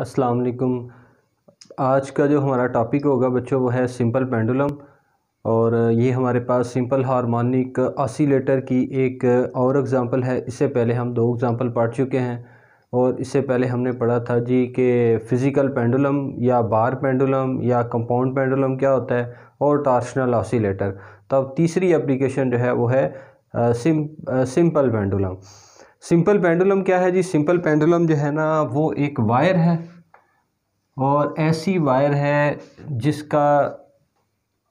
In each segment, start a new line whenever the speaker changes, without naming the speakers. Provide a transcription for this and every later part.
अस्सलाम वालेकुम। आज का जो हमारा टॉपिक होगा बच्चों वो है सिंपल पेंडुलम। और ये हमारे पास सिंपल हार्मोनिक ऑसिलेटर की एक और एग्ज़ाम्पल है। इससे पहले हम दो एग्ज़ाम्पल पढ़ चुके हैं और इससे पहले हमने पढ़ा था जी कि फ़िज़िकल पेंडुलम या बार पेंडुलम या कंपाउंड पेंडुलम क्या होता है और टॉर्शनल ऑसिलेटर। तब तीसरी एप्लीकेशन जो है वो है सिंपल पेंडुलम। सिंपल पेंडुलम क्या है जी? सिंपल पेंडुलम जो है ना वो एक वायर है और ऐसी वायर है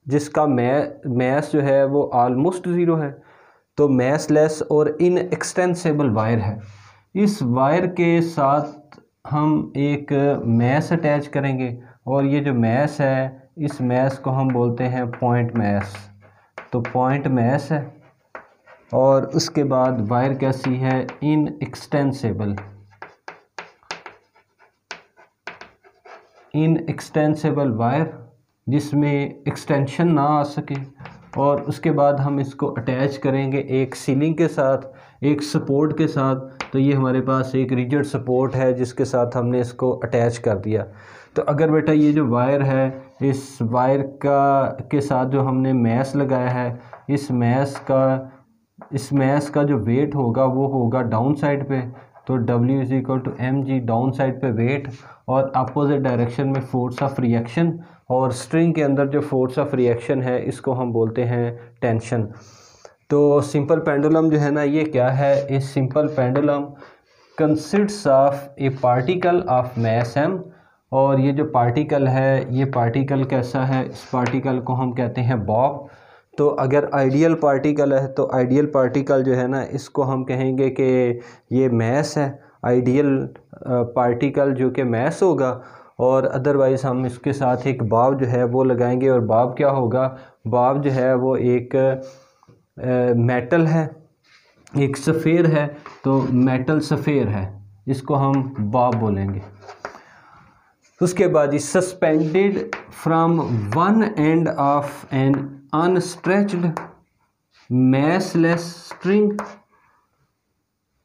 जिसका मैस जो है वो आलमोस्ट ज़ीरो है। तो मैस लेस और इनएक्सटेंसिबल वायर है। इस वायर के साथ हम एक मैस अटैच करेंगे और ये जो मैस है इस मैस को हम बोलते हैं पॉइंट मैस। तो पॉइंट मैस है और उसके बाद वायर कैसी है? इनएक्सटेंसिबल वायर जिसमें एक्सटेंशन ना आ सके। और उसके बाद हम इसको अटैच करेंगे एक सीलिंग के साथ, एक सपोर्ट के साथ। तो ये हमारे पास एक रिजिड सपोर्ट है जिसके साथ हमने इसको अटैच कर दिया। तो अगर बेटा ये जो वायर है इस वायर के साथ जो हमने मैस लगाया है इस मैस का जो वेट होगा वो होगा डाउन साइड पे। तो W = mg डाउन साइड पे वेट और अपोजिट डायरेक्शन में फोर्स ऑफ रिएक्शन। और स्ट्रिंग के अंदर जो फोर्स ऑफ रिएक्शन है इसको हम बोलते हैं टेंशन। तो सिंपल पेंडुलम जो है ना ये क्या है? इस simple pendulum consists of A particle of mass m। और ये जो पार्टिकल है ये पार्टिकल कैसा है? इस पार्टिकल को हम कहते हैं बॉब। तो अगर आइडियल पार्टिकल है तो आइडियल पार्टिकल जो है ना इसको हम कहेंगे कि ये मैस है, आइडियल पार्टिकल जो कि मैस होगा। और अदरवाइज़ हम इसके साथ एक बॉब जो है वो लगाएंगे। और बॉब क्या होगा? बॉब जो है वो एक मेटल है, एक सफ़ेयर है। तो मेटल सफ़ेयर है, इसको हम बॉब बोलेंगे। उसके बाद ही suspended from one end of an unstretched massless string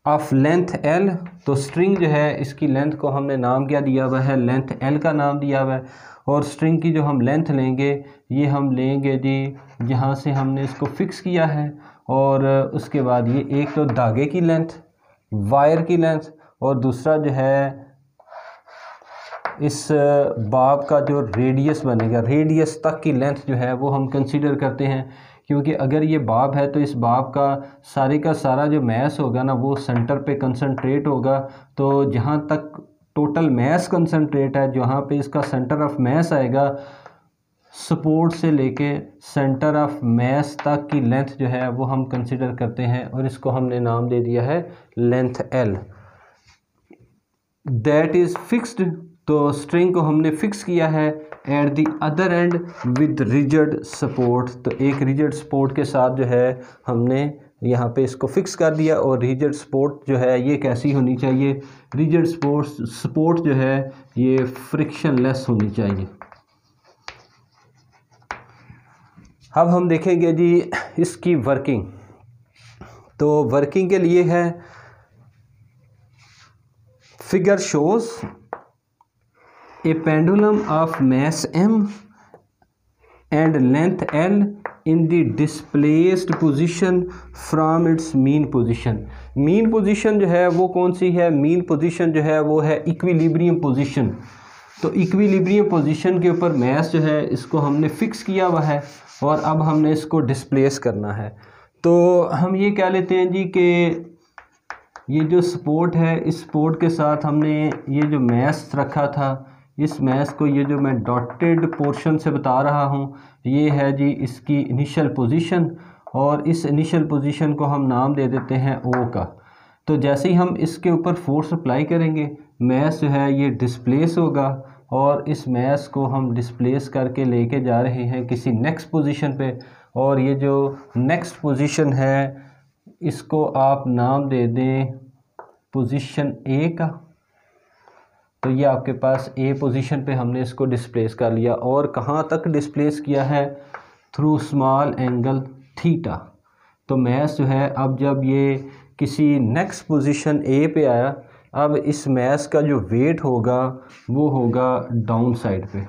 of length L। तो स्ट्रिंग जो है इसकी लेंथ को हमने नाम क्या दिया हुआ है? लेंथ L का नाम दिया हुआ है। और स्ट्रिंग की जो हम लेंथ लेंगे ये हम लेंगे जी जहाँ से हमने इसको फिक्स किया है। और उसके बाद ये एक तो धागे की लेंथ, वायर की लेंथ, और दूसरा जो है इस बॉब का जो रेडियस बनेगा, रेडियस तक की लेंथ जो है वो हम कंसीडर करते हैं। क्योंकि अगर ये बॉब है तो इस बॉब का सारा जो मैस होगा ना वो सेंटर पे कंसंट्रेट होगा। तो जहाँ तक टोटल मैस कंसंट्रेट है, जहाँ पे इसका सेंटर ऑफ मैस आएगा, सपोर्ट से लेके सेंटर ऑफ मैस तक की लेंथ जो है वो हम कंसीडर करते हैं और इसको हमने नाम दे दिया है length L। That is fixed. तो स्ट्रिंग को हमने फिक्स किया है at the other and with rigid support. तो एक रिजिड सपोर्ट के साथ जो है हमने यहाँ पे इसको फिक्स कर दिया। और रिजिड सपोर्ट जो है ये कैसी होनी चाहिए? रिजिड सपोर्ट जो है ये फ्रिक्शनलेस होनी चाहिए। अब हम देखेंगे जी इसकी वर्किंग। तो वर्किंग के लिए है figure shows A pendulum of mass m and length L in the displaced position from its mean position. Mean position जो है वो कौन सी है? मीन पोजीशन जो है वो है इक्विलिब्रियम पोजीशन। तो इक्विलिब्रियम पोजीशन के ऊपर मैस जो है इसको हमने फिक्स किया हुआ है और अब हमने इसको डिस्प्लेस करना है। तो हम ये कह लेते हैं जी कि ये जो सपोर्ट है इस सपोर्ट के साथ हमने ये जो मैस रखा था, इस मैस को ये जो मैं डॉटेड पोर्शन से बता रहा हूँ ये है जी इसकी इनिशियल पोजीशन। और इस इनिशियल पोजीशन को हम नाम दे देते हैं O का। तो जैसे ही हम इसके ऊपर फोर्स अप्लाई करेंगे मैस जो है ये डिस्प्लेस होगा और इस मैस को हम डिस्प्लेस करके लेके जा रहे हैं किसी नेक्स्ट पोजीशन पे। और ये जो नेक्स्ट पोजीशन है इसको आप नाम दे दें पोजीशन A का। तो ये आपके पास A पोजीशन पे हमने इसको डिस्प्लेस कर लिया। और कहाँ तक डिस्प्लेस किया है? Through small angle theta. तो मैस जो है अब जब ये किसी नेक्स्ट पोजीशन A पे आया अब इस मैस का जो वेट होगा वो होगा डाउन साइड पे,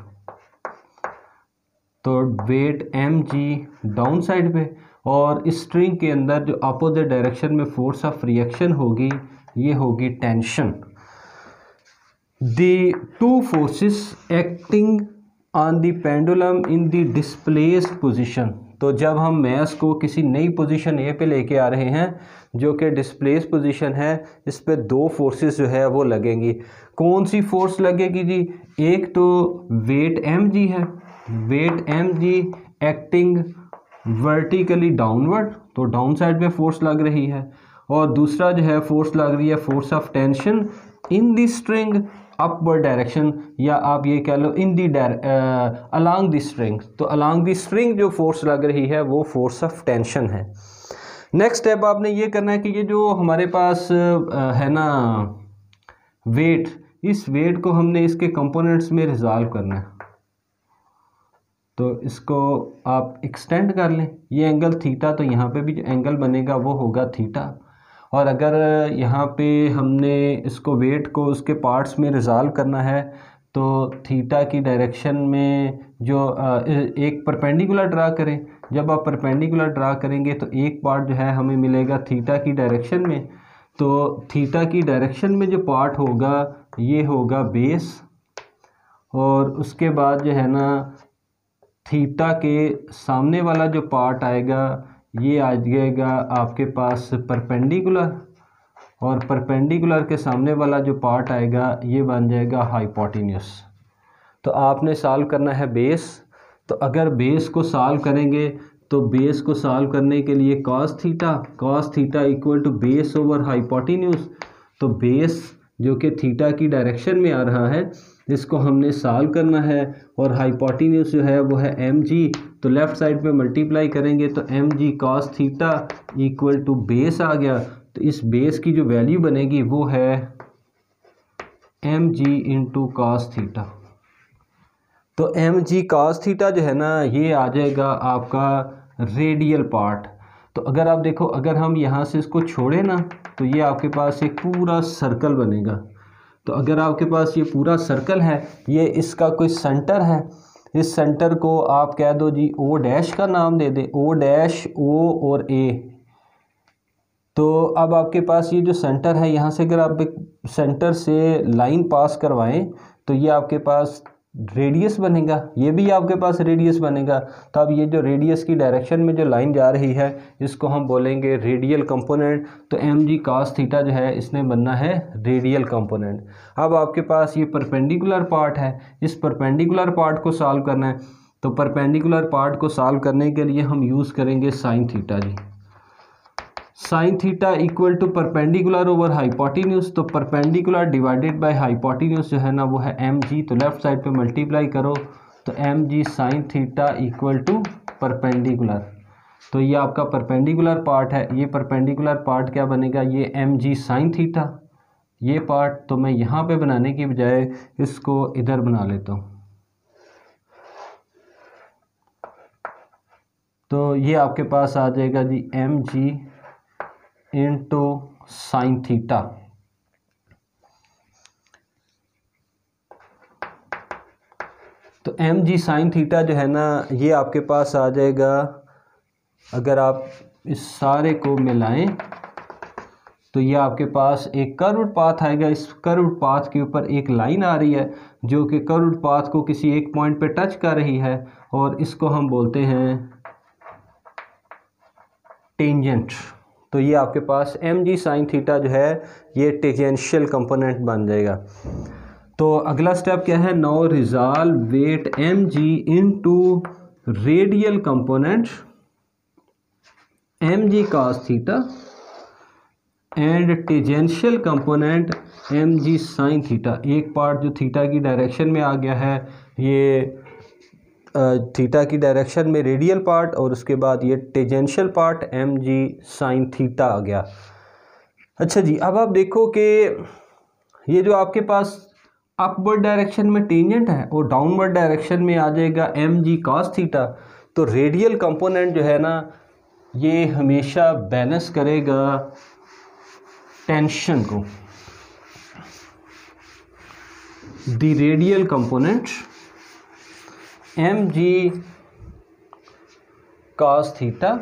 तो वेट mg डाउन साइड पे, और इस स्ट्रिंग के अंदर जो अपोजिट डायरेक्शन में फोर्स ऑफ रिएक्शन होगी ये होगी tension. The two forces acting on the pendulum in the displaced position, तो जब हम मैस को किसी नई पोजीशन ए पे लेके आ रहे हैं जो कि डिस्प्लेस पोजीशन है, इस पे दो फोर्सेस जो है वो लगेंगी। कौन सी फोर्स लगेगी जी? एक तो वेट mg है, weight mg acting vertically downward, तो डाउन साइड पे फोर्स लग रही है, और दूसरा जो है फोर्स लग रही है force of tension in the string upward direction, या आप ये कह लो इन दी अलोंग दी स्ट्रिंग। तो अलोंग दी स्ट्रिंग जो फोर्स लग रही है वो फोर्स ऑफ टेंशन है। नेक्स्ट स्टेप आपने ये करना है कि ये जो हमारे पास है ना वेट, इस वेट को हमने इसके कंपोनेंट्स में रिजॉल्व करना है। तो इसको आप एक्सटेंड कर लें, ये एंगल थीटा, तो यहाँ पे भी जो एंगल बनेगा वो होगा थीटा। और अगर यहाँ पे हमने इसको वेट को उसके पार्ट्स में रिजॉल्व करना है तो थीटा की डायरेक्शन में जो एक परपेंडिकुलर ड्रा करें। जब आप परपेंडिकुलर ड्रा करेंगे तो एक पार्ट जो है हमें मिलेगा थीटा की डायरेक्शन में, तो थीटा की डायरेक्शन में जो पार्ट होगा ये होगा बेस, और उसके बाद जो है ना थीटा के सामने वाला जो पार्ट आएगा ये आ जाएगा आपके पास परपेंडिकुलर, और परपेंडिकुलर के सामने वाला जो पार्ट आएगा ये बन जाएगा हाइपोटेन्यूस। तो आपने सॉल्व करना है बेस। तो अगर बेस को सॉल्व करेंगे तो बेस को सॉल्व करने के लिए cos theta equal to base over hypotenuse. तो बेस जो कि थीटा की डायरेक्शन में आ रहा है इसको हमने सॉल्व करना है, और हाइपोटेन्यूस जो है वो है mg, तो लेफ़्ट साइड पे मल्टीप्लाई करेंगे तो mg cos theta equal to base आ गया। तो इस बेस की जो वैल्यू बनेगी वो है mg इंटू cos थीटा। तो mg cos थीटा जो है ना ये आ जाएगा आपका रेडियल पार्ट। तो अगर आप देखो, अगर हम यहाँ से इसको छोड़े ना तो ये आपके पास एक पूरा सर्कल बनेगा। तो अगर आपके पास ये पूरा सर्कल है, ये इसका कोई सेंटर है, इस सेंटर को आप कह दो जी ओ डैश का नाम दे दे, ओ डैश, ओ और ए। तो अब आपके पास ये जो सेंटर है, यहाँ से अगर आप एक सेंटर से लाइन पास करवाएं तो ये आपके पास रेडियस बनेगा, ये भी आपके पास रेडियस बनेगा। तो अब ये जो रेडियस की डायरेक्शन में जो लाइन जा रही है इसको हम बोलेंगे रेडियल कंपोनेंट। तो mg cos थीटा जो है इसने बनना है रेडियल कंपोनेंट। अब आपके पास ये परपेंडिकुलर पार्ट है, इस परपेंडिकुलर पार्ट को सॉल्व करना है। तो परपेंडिकुलर पार्ट को सॉल्व करने के लिए हम यूज़ करेंगे साइन थीटा जी। Sine theta equal to perpendicular over hypotenuse, तो परपेंडिकुलर डिवाइडेड बाय हाइपोटेन्यूस जो है ना वो है mg, तो लेफ़्ट साइड पे मल्टीप्लाई करो तो mg sine theta equal to perpendicular. तो ये आपका परपेंडिकुलर पार्ट है, ये परपेंडिकुलर पार्ट क्या बनेगा, ये mg साइन थीटा, ये पार्ट तो मैं यहाँ पे बनाने की बजाय इसको इधर बना लेता हूँ। तो ये आपके पास आ जाएगा जी mg इंटू साइन थीटा। तो mg साइन थीटा जो है ना ये आपके पास आ जाएगा, अगर आप इस सारे को मिलाएं तो ये आपके पास एक कर्व्ड पाथ आएगा। इस कर्व्ड पाथ के ऊपर एक लाइन आ रही है जो कि कर्व्ड पाथ को किसी एक पॉइंट पे टच कर रही है, और इसको हम बोलते हैं टेंजेंट। तो ये आपके पास mg साइन थीटा जो है ये टेंजेंशियल कंपोनेंट बन जाएगा। तो अगला स्टेप क्या है, now resolve weight mg into radial component mg cos theta and tangential component mg sine theta. एक पार्ट जो थीटा की डायरेक्शन में आ गया है, ये थीटा की डायरेक्शन में रेडियल पार्ट, और उसके बाद ये tangential part mg sine theta आ गया। अच्छा जी, अब आप देखो कि ये जो आपके पास अपवर्ड डायरेक्शन में टेंजेंट है और डाउनवर्ड डायरेक्शन में आ जाएगा mg cos थीटा। तो रेडियल कंपोनेंट जो है ना ये हमेशा बैलेंस करेगा टेंशन को। the radial component mg cos theta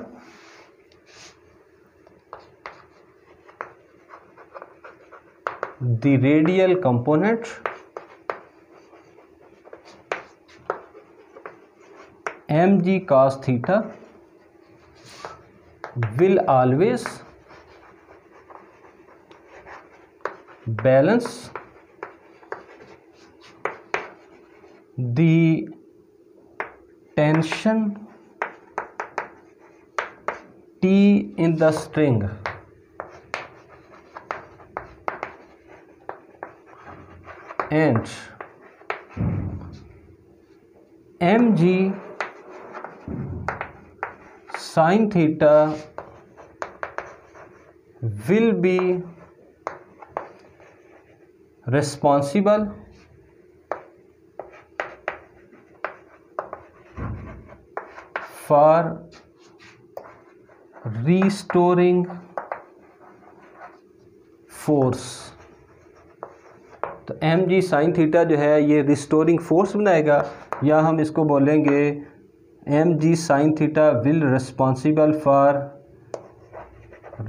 the radial component mg cos theta will always balance the tension T in the string and mg sin theta will be responsible for restoring force. तो M G sine theta जो है ये restoring force बनाएगा, या हम इसको बोलेंगे M G sine theta will responsible for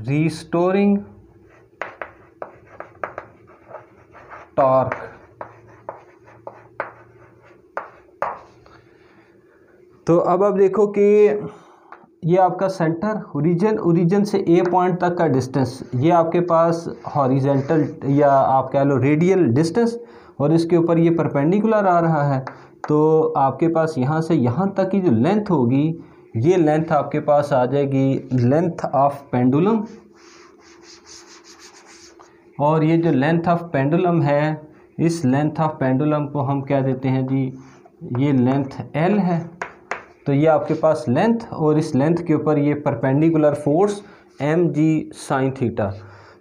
restoring torque. तो अब आप देखो कि ये आपका सेंटर ओरिजिन से ए पॉइंट तक का डिस्टेंस, ये आपके पास हॉरिजेंटल या आप कह लो रेडियल डिस्टेंस, और इसके ऊपर ये परपेंडिकुलर आ रहा है। तो आपके पास यहाँ से यहाँ तक की जो लेंथ होगी, ये लेंथ आपके पास आ जाएगी लेंथ ऑफ पेंडुलम, और ये जो लेंथ ऑफ पेंडुलम है, इस लेंथ ऑफ पेंडुलम को हम क्या देते हैं जी, ये लेंथ एल है। तो ये आपके पास लेंथ, और इस लेंथ के ऊपर ये perpendicular force M G sine theta.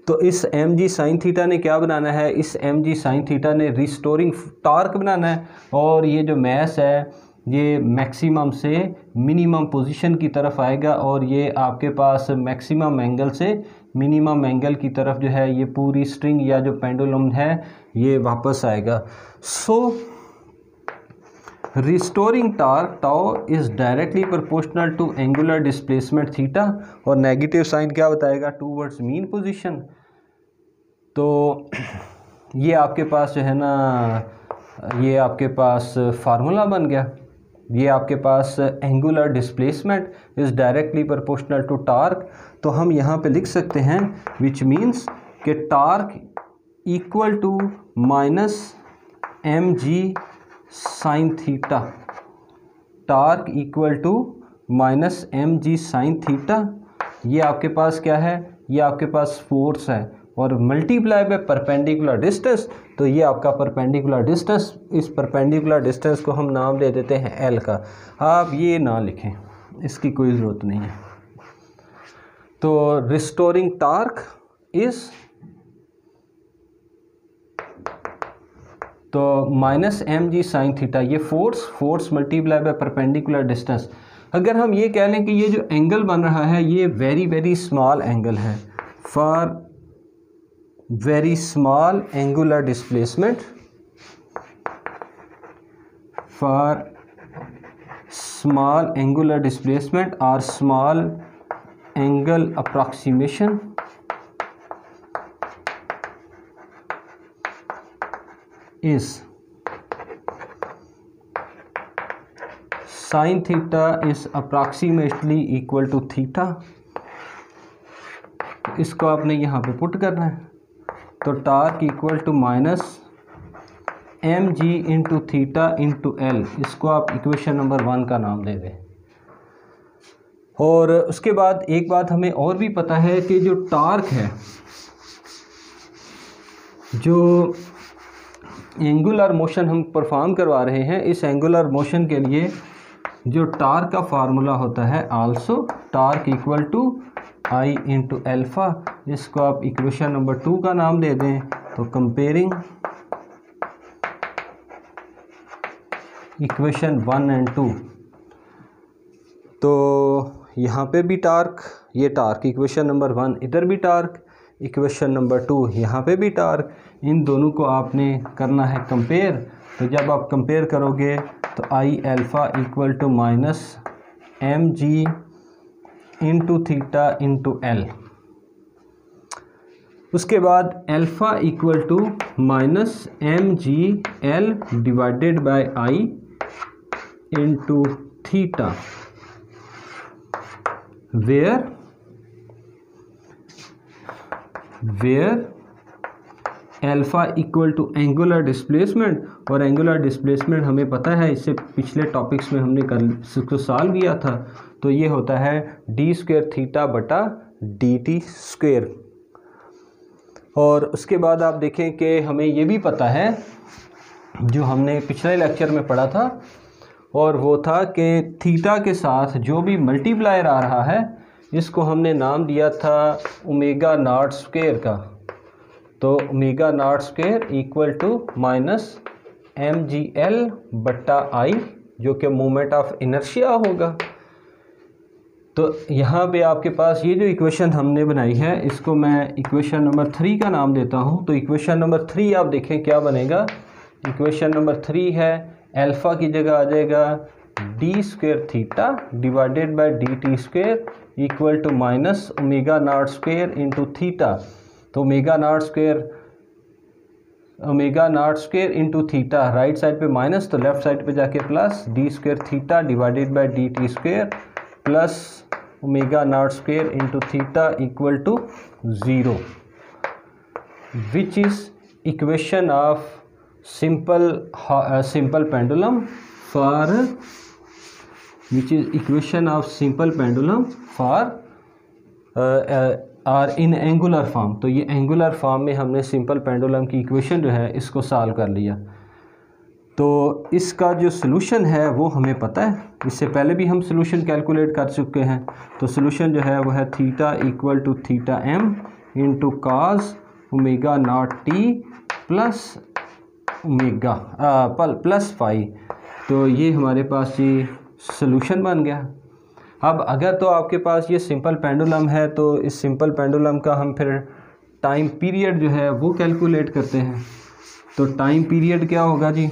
तो इस एम जी साइन थीटा ने क्या बनाना है, इस एम जी साइन थीटा ने रिस्टोरिंग टॉर्क बनाना है, और ये जो मैस है ये मैक्सिमम से मिनिमम पोजीशन की तरफ आएगा, और ये आपके पास मैक्सिमम एंगल से मिनिमम एंगल की तरफ जो है ये पूरी स्ट्रिंग या जो पेंडुलम है ये वापस आएगा। So restoring torque tau is directly proportional to angular displacement theta, और नेगेटिव साइन क्या बताएगा, टूवर्ड्स मीन पोजीशन। तो ये आपके पास जो है ना, ये आपके पास फार्मूला बन गया। ये आपके पास angular displacement is directly proportional to torque. तो हम यहाँ पे लिख सकते हैं विच मीन्स कि torque equal to minus M G sine theta, torque equal to minus M G sine theta. ये आपके पास क्या है, ये आपके पास फोर्स है, और मल्टीप्लाई बाय परपेंडिकुलर डिस्टेंस। तो ये आपका परपेंडिकुलर डिस्टेंस, इस परपेंडिकुलर डिस्टेंस को हम नाम दे देते हैं एल का। आप ये ना लिखें, इसकी कोई ज़रूरत नहीं है। तो रिस्टोरिंग टार्क इज़, तो minus M G sine theta, ये force multiply by perpendicular distance. अगर हम ये कह लें कि ये जो एंगल बन रहा है ये वेरी वेरी स्मॉल एंगल है, for very small angular displacement, for small angular displacement और small angle approximation, is sin theta is approximately equal to theta। इसको आपने यहाँ पे पुट करना है। तो torque equal to minus M G into theta into L, इसको आप इक्वेशन नंबर 1 का नाम दे दें। और उसके बाद एक बात हमें और भी पता है कि जो टार्क है, जो एंगुलर मोशन हम परफॉर्म करवा रहे हैं, इस एंगुलर मोशन के लिए जो टार्क का फार्मूला होता है also torque equal to I into alpha. इसको आप इक्वेशन नंबर 2 का नाम दे दें। तो कंपेयरिंग इक्वेशन 1 एंड 2, तो यहाँ पे भी टार्क, ये टार्क इक्वेशन नंबर 1, इधर भी टार्क इक्वेशन नंबर 2, यहाँ पे भी टार्क इन दोनों को आपने करना है कंपेयर। तो जब आप कंपेयर करोगे तो I alpha equal to minus M G into theta into L. उसके बाद alpha equal to minus M G L divided by I into theta, where alpha equal to angular displacement, और angular displacement हमें पता है, इससे पिछले topics में हमने इसको सॉल्व किया था। तो ये होता है डी स्क्वायर थीटा बटा डी टी स्क्वायर। और उसके बाद आप देखें कि हमें ये भी पता है जो हमने पिछले लेक्चर में पढ़ा था, और वो था कि थीटा के साथ जो भी मल्टीप्लायर आ रहा है इसको हमने नाम दिया था ओमेगा नॉट स्क्वायर का। तो omega not square equal to minus M G L बट्टा आई, जो कि मोमेंट ऑफ इनर्शिया होगा। तो यहाँ पे आपके पास ये जो इक्वेशन हमने बनाई है इसको मैं इक्वेशन नंबर 3 का नाम देता हूँ। तो इक्वेशन नंबर 3 आप देखें क्या बनेगा। इक्वेशन नंबर 3 है अल्फ़ा की जगह आ जाएगा D square theta divided by D T square equal to minus omega not square into theta. तो omega not square into theta, right side पे माइनस तो लेफ्ट साइड पे जाके plus D square theta divided by D T square plus omega not square into theta equal to 0, which is equation of simple pendulum for और इन angular form. तो ये angular form में हमने simple pendulum की equation जो है इसको solve कर लिया। तो इसका जो सॉल्यूशन है वो हमें पता है, इससे पहले भी हम सॉल्यूशन कैलकुलेट कर चुके हैं। तो सॉल्यूशन जो है वो है theta equal to theta M into cos omega not T plus omega plus phi. तो ये हमारे पास ये सॉल्यूशन बन गया। अब अगर तो आपके पास ये सिंपल पेंडुलम है तो इस सिंपल पेंडुलम का हम फिर टाइम पीरियड जो है वो कैलकुलेट करते हैं। तो टाइम पीरियड क्या होगा जी,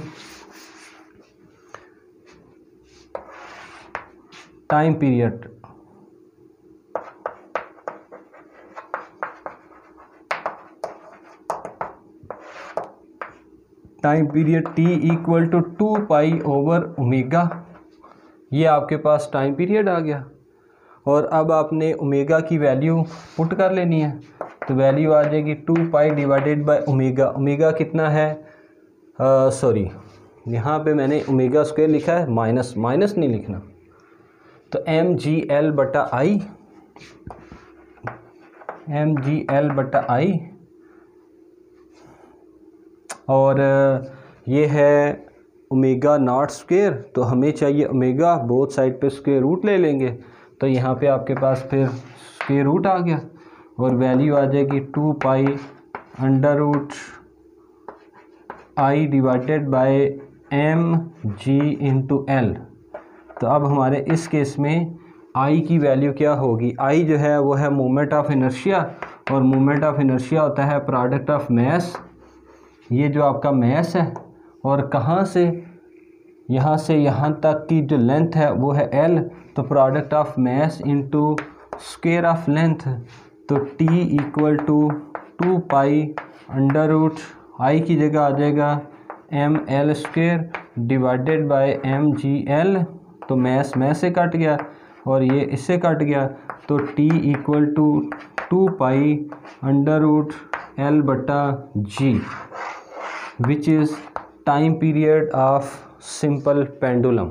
time period t equal to 2 pi over omega, ये आपके पास टाइम पीरियड आ गया। और अब आपने ओमेगा की वैल्यू पुट कर लेनी है। तो वैल्यू आ जाएगी 2 पाई डिवाइडेड बाय ओमेगा। ओमेगा कितना है, सॉरी यहाँ पे मैंने ओमेगा स्क्वायर लिखा है, माइनस नहीं लिखना। तो एम जी एल बटा आई, और ये है ओमेगा नॉट स्क्वायर। तो हमें चाहिए ओमेगा, बोथ साइड पे स्क्वायर रूट ले लेंगे। तो यहाँ पे आपके पास फिर स्क्वायर रूट आ गया और वैल्यू आ जाएगी 2 pi under root I divided by M G into L. तो अब हमारे इस केस में आई की वैल्यू क्या होगी, आई जो है वो है मोमेंट ऑफ इनर्शिया, और मोमेंट ऑफ इनर्शिया होता है प्रोडक्ट ऑफ मैस। ये जो आपका मैस है, और कहाँ से यहाँ तक की जो लेंथ है वो है एल। तो product of mass into square of length. तो T equal to 2 pi under root I की जगह आ जाएगा M L square divided by M G L. तो मैस से कट गया और ये इससे कट गया। तो T equal to 2 pi under root L बटा G, which is time period of simple pendulum.